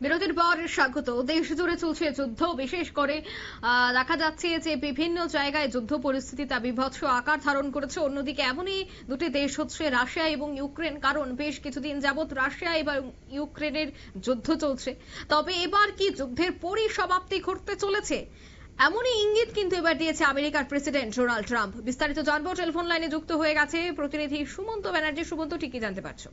বিরতির পর স্বাগত। দেশ জুড়ে চলছে যুদ্ধ, বিশেষ করে দেখা যাচ্ছে যে বিভিন্ন জায়গায় যুদ্ধ পরিস্থিতি তা বীভৎস আকার ধারণ করেছে। অন্যদিকে এমনই দুটি দেশ হচ্ছে রাশিয়া এবং ইউক্রেন, কারণ বেশ কিছুদিন যাবৎ রাশিয়া এবং ইউক্রেনের যুদ্ধ চলছে। তবে এবার কি যুদ্ধের পরিসমাপ্তি ঘটতে চলেছে, এমনই ইঙ্গিত কিন্তু এবার দিয়েছে আমেরিকার প্রেসিডেন্ট ডোনাল্ড ট্রাম্প। বিস্তারিত জানবো, টেলিফোন লাইনে যুক্ত হয়ে গেছে প্রতিনিধি সুমন্ত ব্যানার্জি। সুমন্ত, ঠিকই জানতে পারছো?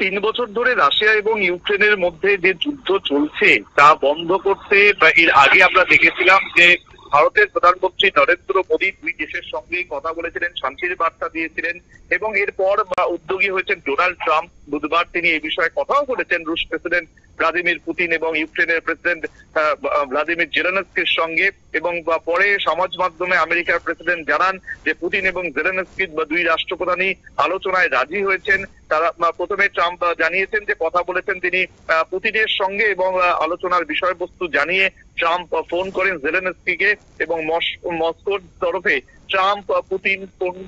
3 বছর ধরে রাশিয়া এবং ইউক্রেনের মধ্যে যে যুদ্ধ চলছে তা বন্ধ করতে এর আগে আমরা দেখেছিলাম যে ভারতের প্রধানমন্ত্রী নরেন্দ্র মোদী দুই দেশের সঙ্গে কথা বলেছিলেন, শান্তির বার্তা দিয়েছিলেন এবং এরপর উদ্যোগী হয়েছেন ডোনাল্ড ট্রাম্প। বুধবার তিনি এই বিষয়ে কথাও বলেছেন রুশ প্রেসিডেন্ট ভ্লাদিমির পুতিন এবং ইউক্রেনের প্রেসিডেন্ট ভ্লাদিমির জেলেনস্কির সঙ্গে। এবং পরে সমাজ মাধ্যমে আমেরিকার প্রেসিডেন্ট জানান যে পুতিন এবং জেলেনস্কি দুই রাষ্ট্রপ্রধানই আলোচনায় রাজি হয়েছেন। তারা প্রথমে ট্রাম্প জানিয়েছেন যে কথা বলেছেন তিনি পুতিনের সঙ্গে এবং আলোচনার বিষয়বস্তু জানিয়ে ট্রাম্প ফোন করেন জেলেনস্কিকে এবং মস্কোর তরফে ট্রাম্প পুতিন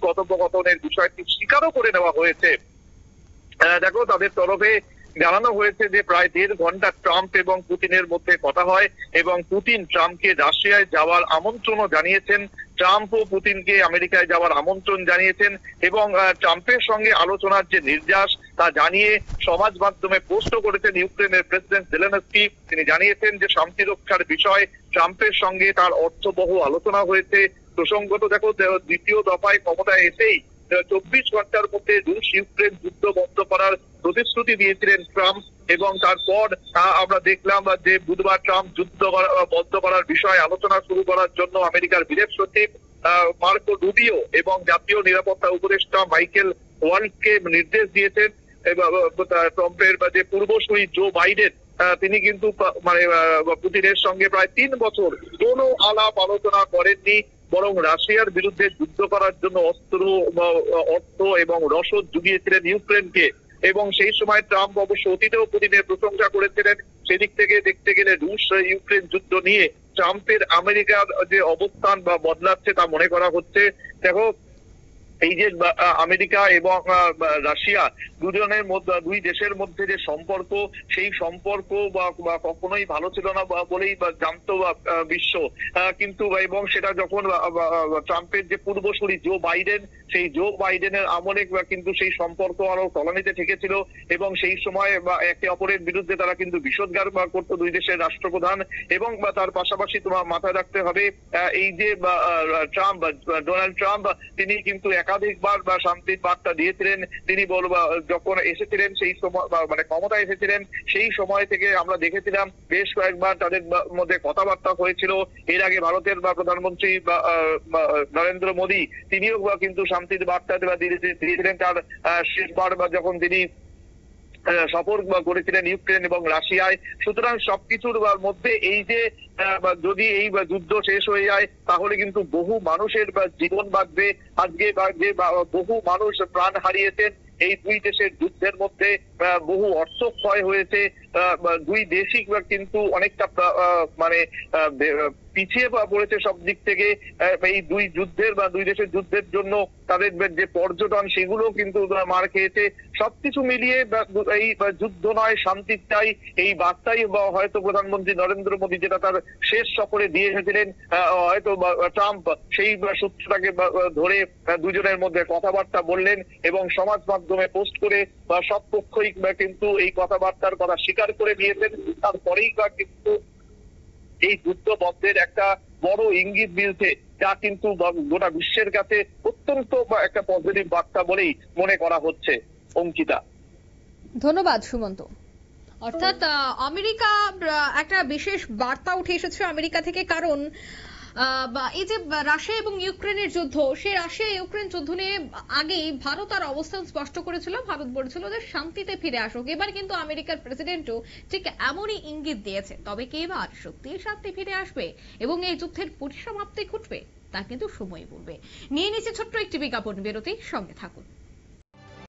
কথোপকথনের বিষয়টি স্বীকারও করে নেওয়া হয়েছে। দেখো, তাদের তরফে জানানো হয়েছে যে প্রায় 1.5 ঘন্টা ট্রাম্প এবং পুতিনের মধ্যে কথা হয় এবং পুতিন ট্রাম্পকে রাশিয়ায় যাওয়ার আমন্ত্রণও জানিয়েছেন। ট্রাম্পও পুতিনকে আমেরিকায় যাওয়ার আমন্ত্রণ জানিয়েছেন এবং ট্রাম্পের সঙ্গে আলোচনার যে নির্যাস তা জানিয়ে সমাজ মাধ্যমে পোস্টও করেছেন ইউক্রেনের প্রেসিডেন্ট জেলেনস্কি। তিনি জানিয়েছেন যে শান্তি রক্ষার বিষয় ট্রাম্পের সঙ্গে তার অর্থবহ আলোচনা হয়েছে। প্রসঙ্গত দেখো, দ্বিতীয় দফায় ক্ষমতায় এসেই 24 ঘন্টার মধ্যে রুশ ইউক্রেন যুদ্ধ বন্ধ করার প্রতিশ্রুতি দিয়েছিলেন ট্রাম্প এবং তারপর আমরা দেখলাম যে বুধবার ট্রাম্প যুদ্ধ বন্ধ করার বিষয়ে আলোচনা শুরু করার জন্য আমেরিকার বিদেশ সচিব মার্কো রুবিও এবং জাতীয় নিরাপত্তা উপদেষ্টা মাইকেল ওয়ালসকে নির্দেশ দিয়েছেন। ট্রাম্পের যে পূর্বসূরি জো বাইডেন, তিনি কিন্তু পুতিনের সঙ্গে প্রায় 3 বছর কোনো আলাপ আলোচনা করেননি, বরং রাশিয়ার বিরুদ্ধে যুদ্ধ করার জন্য অর্থ এবং রসদ জুগিয়েছিলেন ইউক্রেনকে। এবং সেই সময় ট্রাম্প অবশ্য অতীতেও পুতিনের প্রশংসা করেছিলেন। সেদিক থেকে দেখতে গেলে রুশ ইউক্রেন যুদ্ধ নিয়ে ট্রাম্পের আমেরিকার যে অবস্থান বা বদলাচ্ছে তা মনে করা হচ্ছে। দেখো, এই যে আমেরিকা এবং রাশিয়া দুই দেশের মধ্যে যে সম্পর্ক, সেই সম্পর্ক বা কখনোই ভালো ছিল না বলেই জানতো বিশ্ব। কিন্তু এবং সেটা যখন ট্রাম্পের যে পূর্বসূরি জো বাইডেন, সেই জো বাইডেনের আমলে কিন্তু সেই সম্পর্ক আরো তলানিতে ঠেকেছিল এবং সেই সময় একে অপরের বিরুদ্ধে তারা কিন্তু বিষোদ্গার করতো দুই দেশের রাষ্ট্রপ্রধান। এবং তার পাশাপাশি তোমার মাথায় রাখতে হবে, এই যে ট্রাম্প, ডোনাল্ড ট্রাম্প, তিনি কিন্তু একাধিকবার শান্তির বার্তা দিয়েছিলেন। তিনি যখন এসেছিলেন সেই সময় ক্ষমতায় এসেছিলেন, সেই সময় থেকে আমরা দেখেছিলাম বেশ কয়েকবার তাদের মধ্যে কথাবার্তা হয়েছিল। এর আগে ভারতের প্রধানমন্ত্রী নরেন্দ্র মোদী, তিনিও কিন্তু শান্তির বার্তা দিয়েছিলেন তার শেষবার যখন তিনি সফর করেছিলেন ইউক্রেন এবং রাশিয়ায়। সুতরাং সবকিছুর মধ্যে এই যে যদি এই যুদ্ধ শেষ হয়ে যায় তাহলে কিন্তু বহু মানুষের জীবন বাঁচবে। আজকে বহু মানুষ প্রাণ হারিয়েছেন এই দুই দেশের যুদ্ধের মধ্যে, বহু অর্থ ক্ষয় হয়েছে। দুই দেশই কিন্তু অনেকটা পিছিয়ে পড়েছে সব দিক থেকে। এই দুই দেশের যুদ্ধের জন্য তাদের যে পর্যটন, সেগুলো কিন্তু মার খেয়েছে। সবকিছু মিলিয়ে এই যুদ্ধ নয়, শান্তি চাই, এই বার্তাই হয়তো প্রধানমন্ত্রী নরেন্দ্র মোদী যেটা তার শেষ সফরে দিয়ে এসেছিলেন, হয়তো ট্রাম্প সেই সূত্রটাকে ধরে দুজনের মধ্যে কথাবার্তা বললেন এবং সমাজ মাধ্যমে পোস্ট করে সব পক্ষই কিন্তু এই কথাবার্তার কথা স্বীকার করে নিয়েছেন। তারপরেই কিন্তু এই যুদ্ধ বন্ধের একটা বড় ইঙ্গিত মিলছে, যা কিন্তু গোটা বিশ্বের কাছে অত্যন্ত একটা পজিটিভ বার্তা বলেই মনে করা হচ্ছে। অঙ্কিতা, ধন্যবাদ সুমন্ত। অর্থাৎ আমেরিকা একটা বিশেষ বার্তা উঠে এসেছে আমেরিকা থেকে, কারণ এই যে রাশিয়া এবং ইউক্রেনের যুদ্ধ, সেই রাশিয়া ইউক্রেন যুদ্ধ নিয়ে আগেই ভারত আর অবস্থান স্পষ্ট করেছিল। ভারত বলেছিল যে শান্তিতে ফিরে আসুক। এবার কিন্তু আমেরিকার প্রেসিডেন্টও ঠিক এমনই ইঙ্গিত দিয়েছে। তবে কি এবার সত্যি শান্তি ফিরে আসবে এবং এই যুদ্ধের পরিসমাপ্তি ঘটবে, তা কিন্তু সময় বলবে। নিয়ে নিচ্ছে ছোট্ট একটি বিজ্ঞাপন বিরতি, সঙ্গে থাকুন।